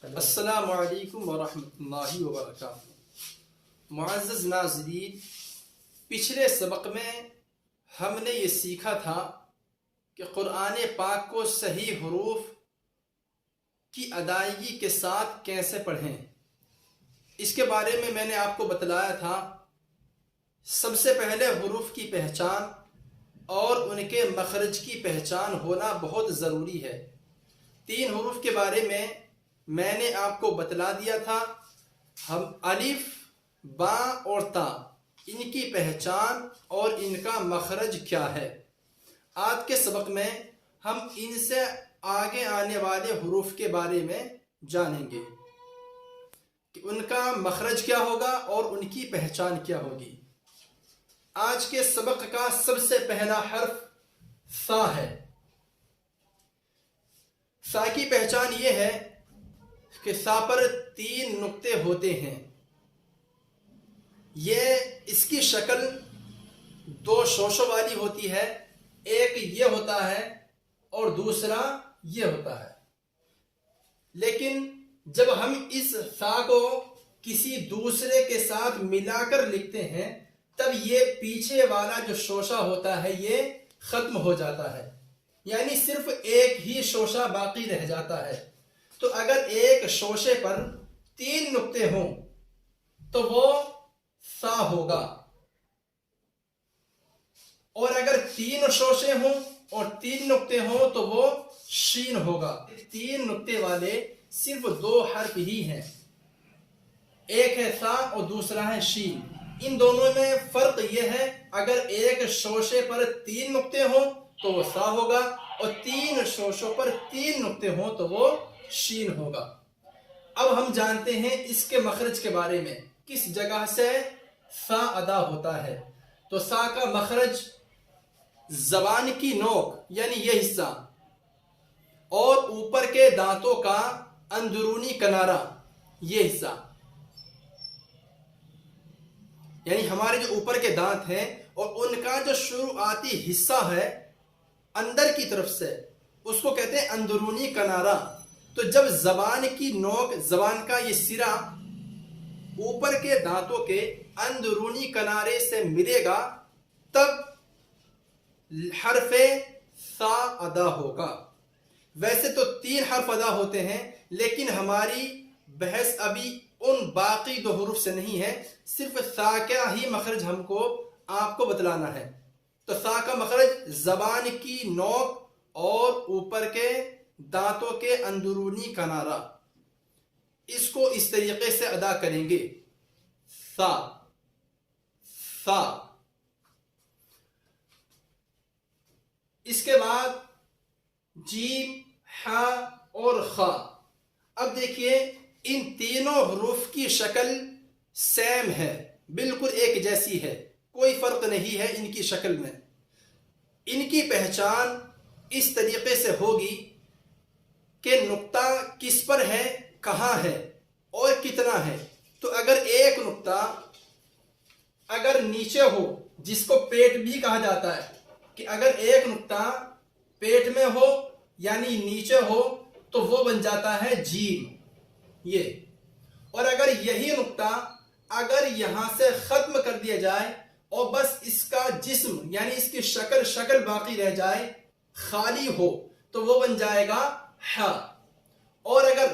السلام علیکم ورحمۃ اللہ وبرکاتہ۔ معزز ناظرین، پچھلے سبق میں ہم نے یہ سیکھا تھا کہ قرآن پاک کو صحیح حروف کی ادائیگی کے ساتھ کیسے پڑھیں۔ اس کے بارے میں نے آپ کو بتلایا تھا، سب سے پہلے حروف کی پہچان اور ان کے مخرج کی پہچان ہونا بہت ضروری ہے۔ 3 حروف کے بارے میں نے آپ کو بتلا دیا تھا، ہم الف، با اور تا، ان کی پہچان اور ان کا مخرج کیا ہے۔ آج کے سبق میں ہم ان سے آگے آنے والے حروف کے بارے میں جانیں گے کہ ان کا مخرج کیا ہوگا اور ان کی پہچان کیا ہوگی۔ آج کے سبق کا سب سے پہلا حرف ثا ہے۔ ثا کی پہچان یہ ہے کہ ثا پر 3 نقطے ہوتے ہیں۔ اس کی شکل 2 شوشوں والی ہوتی ہے، ایک یہ ہوتا ہے اور دوسرا یہ ہوتا ہے۔ لیکن جب ہم اس ثا کو کسی دوسرے کے ساتھ ملا کر لکھتے ہیں تب یہ پیچھے والا جو شوشہ ہوتا ہے یہ ختم ہو جاتا ہے، یعنی صرف ایک ہی شوشہ باقی رہ جاتا ہے۔ تو اگر ایک شوشے پر 3 نقطے ہوں تو وہ ثا ہوگا، اور اگر 3 شوشے ہوں اور 3 نقطے ہوں تو وہ شین ہوگا۔ 3 نقطے والے صرف 2 حرف ہی ہیں، ایک ہے ثا اور دوسرا ہے شین۔ ان دونوں میں فرق یہ ہے، اگر ایک شوشے پر 3 نقطے ہوں تو وہ ثا ہوگا، اور 3 شوشوں پر 3 نقطے ہوں تو وہ شین ہوگا۔ اب ہم جانتے ہیں اس کے مخرج کے بارے میں، کس جگہ سے ثا ادا ہوتا ہے۔ تو ثا کا مخرج زبان کی نوک یعنی یہ حصہ اور اوپر کے دانتوں کا اندرونی کنارہ یہ حصہ، یعنی ہمارے جو اوپر کے دانت ہیں اور ان کا جو شروعاتی حصہ ہے اندر کی طرف سے، اس کو کہتے ہیں اندرونی کنارہ۔ تو جب زبان کی نوک، زبان کا یہ سرا اوپر کے دانتوں کے اندرونی کنارے سے ملے گا تب حرف ثا ادا ہوگا۔ ویسے تو 3 حرف ادا ہوتے ہیں، لیکن ہماری بحث ابھی ان باقی 2 حروف سے نہیں ہے، صرف ثا کا ہی مخرج ہم کو آپ کو بتلانا ہے۔ تو ثا کا مخرج زبان کی نوک اور اوپر کے دانتوں کے اندرونی کنارہ، اس کو اس طریقے سے ادا کریں گے، ثا ثا۔ اس کے بعد جیم، ح اور خ۔ اب دیکھیے ان تینوں حروف کی شکل سیم ہے، بالکل ایک جیسی ہے، کوئی فرق نہیں ہے ان کی شکل میں۔ ان کی پہچان اس طریقے سے ہوگی کہ نقطہ کس پر ہے، کہاں ہے اور کتنا ہے۔ تو اگر ایک نقطہ اگر نیچے ہو، جس کو پیٹ بھی کہا جاتا ہے، کہ اگر ایک نقطہ پیٹ میں ہو یعنی نیچے ہو تو وہ بن جاتا ہے جیم یہ، اور اگر یہی نقطہ اگر یہاں سے ختم کر دیا جائے اور بس اس کا جسم یعنی اس کی شکل باقی رہ جائے، خالی ہو، تو وہ بن جائے گا ح۔ اور اگر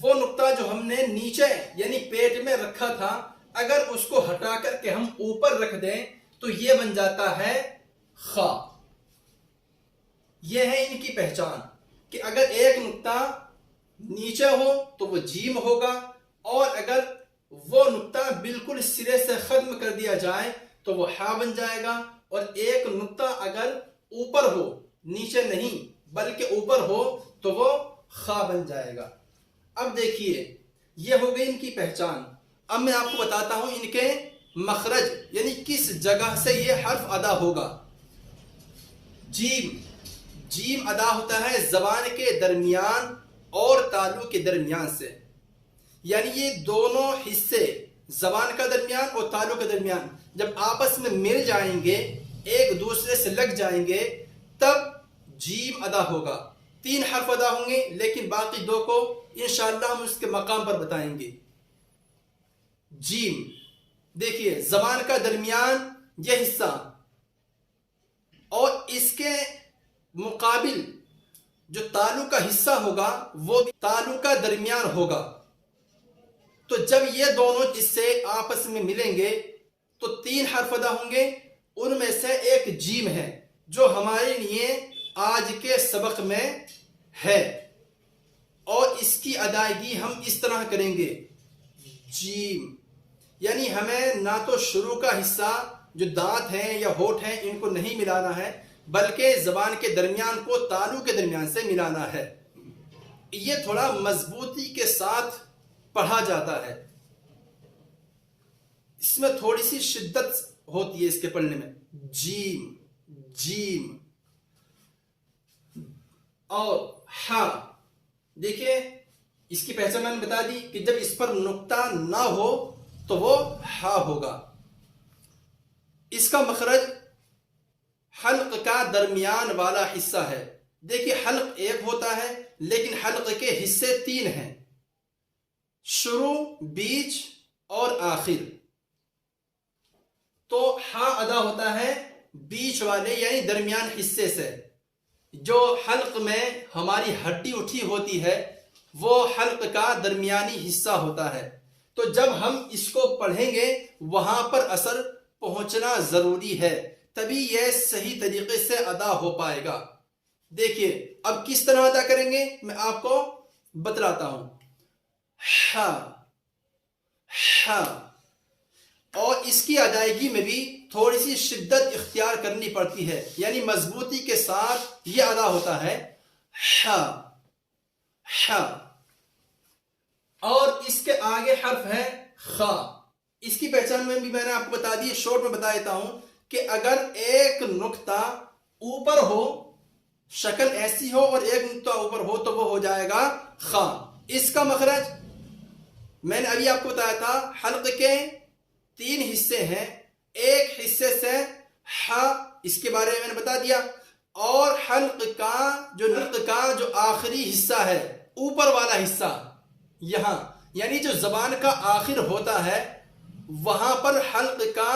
وہ نقطہ جو ہم نے نیچے یعنی پیٹ میں رکھا تھا، اگر اس کو ہٹا کر کے ہم اوپر رکھ دیں تو یہ بن جاتا ہے خ۔ یہ ہے ان کی پہچان کہ اگر ایک نقطہ نیچے ہو تو وہ جیم ہوگا، اور اگر وہ نقطہ بالکل سرے سے ختم کر دیا جائے تو وہ ح بن جائے گا، اور ایک نقطہ اگر اوپر ہو، نیچے نہیں بلکہ اوپر ہو تو وہ خ بن جائے گا۔ اب دیکھیے یہ ہو گئی ان کی پہچان۔ اب میں آپ کو بتاتا ہوں ان کے مخرج یعنی کس جگہ سے یہ حرف ادا ہوگا۔ جیم، جیم ادا ہوتا ہے زبان کے درمیان اور تالو کے درمیان سے، یعنی یہ دونوں حصے زبان کا درمیان اور تالو کے درمیان جب آپس میں مل جائیں گے، ایک دوسرے سے لگ جائیں گے، تب جیم ادا ہوگا۔ 3 حرف ادا ہوں گے، لیکن باقی 2 کو انشاءاللہ ہم اس کے مقام پر بتائیں گے. جیم دیکھیے زبان کا درمیان یہ حصہ اور اس کے مقابل جو تالو کا حصہ ہوگا وہ بھی تالو کا درمیان ہوگا. تو جب یہ دونوں حصے آپس میں ملیں گے تو 3 حرف ادا ہوں گے. ان میں سے ایک جیم ہے جو ہمارے لیے آج کے سبق میں ہے اور اس کی ادائیگی ہم اس طرح کریں گے. جیم یعنی ہمیں نہ تو شروع کا حصہ جو دانت ہیں یا ہونٹ ہیں ان کو نہیں ملانا ہے بلکہ زبان کے درمیان کو تالو کے درمیان سے ملانا ہے. یہ تھوڑا مضبوطی کے ساتھ پڑھا جاتا ہے. اس میں تھوڑی سی شدت ہوتی ہے اس کے پڑھنے میں. جیم جیم اور ہا دیکھیے اس کی پہچان میں نے بتا دی کہ جب اس پر نقطہ نہ ہو تو وہ ہا ہوگا. اس کا مخرج حلق کا درمیان والا حصہ ہے. دیکھیے حلق ایک ہوتا ہے لیکن حلق کے حصے 3 ہیں، شروع، بیچ اور آخر. تو ہا ادا ہوتا ہے بیچ والے یعنی درمیان حصے سے. جو حلق میں ہماری ہڈی اٹھی ہوتی ہے وہ حلق کا درمیانی حصہ ہوتا ہے. تو جب ہم اس کو پڑھیں گے وہاں پر اثر پہنچنا ضروری ہے تبھی یہ صحیح طریقے سے ادا ہو پائے گا. دیکھیے اب کس طرح ادا کریں گے میں آپ کو بتلاتا ہوں. ہا ہا اور اس کی ادائیگی میں بھی تھوڑی سی شدت اختیار کرنی پڑتی ہے یعنی مضبوطی کے ساتھ یہ ادا ہوتا ہے. ہا ہا اور اس کے آگے حرف ہے خا. اس کی پہچان میں بھی میں نے آپ کو بتا دی، شورٹ میں بتا دیتا ہوں کہ اگر ایک نقطہ اوپر ہو، شکل ایسی ہو اور ایک نقطہ اوپر ہو تو وہ ہو جائے گا خا. اس کا مخرج میں نے ابھی آپ کو بتایا تھا حلق کے 3 حصے ہیں، ایک حصے سے ہا اس کے بارے میں نے بتا دیا اور حلق کا جو آخری حصہ ہے اوپر والا حصہ یہاں یعنی جو زبان کا آخر ہوتا ہے وہاں پر حلق کا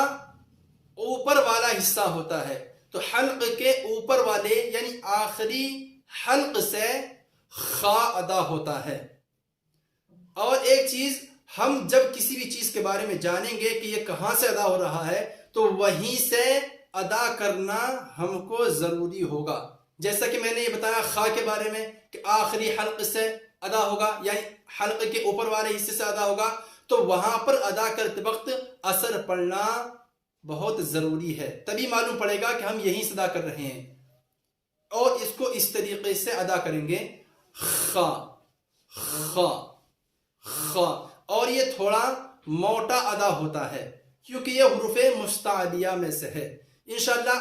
اوپر والا حصہ ہوتا ہے. تو حلق کے اوپر والے یعنی آخری حلق سے خا ادا ہوتا ہے. اور ایک چیز ہم جب کسی بھی چیز کے بارے میں جانیں گے کہ یہ کہاں سے ادا ہو رہا ہے تو وہیں سے ادا کرنا ہم کو ضروری ہوگا. جیسا کہ میں نے یہ بتایا خا کے بارے میں کہ آخری حلق سے ادا ہوگا یعنی حلق کے اوپر والے حصے سے ادا ہوگا تو وہاں پر ادا کرتے وقت اثر پڑنا بہت ضروری ہے. تبھی معلوم پڑے گا کہ ہم یہیں سے ادا کر رہے ہیں. اور اس کو اس طریقے سے ادا کریں گے خا خا خا اور یہ تھوڑا موٹا ادا ہوتا ہے کیونکہ یہ حروف مستعلیہ میں سے ہے. انشاءاللہ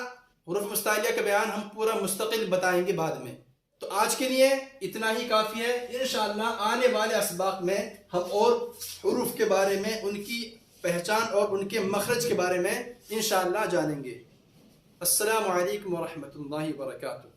حروف مستعلیہ کا بیان ہم پورا مستقل بتائیں گے بعد میں. تو آج کے لیے اتنا ہی کافی ہے. انشاءاللہ آنے والے اسباق میں ہم اور حروف کے بارے میں، ان کی پہچان اور ان کے مخرج کے بارے میں انشاءاللہ جانیں گے. السلام علیکم ورحمۃ اللہ وبرکاتہ.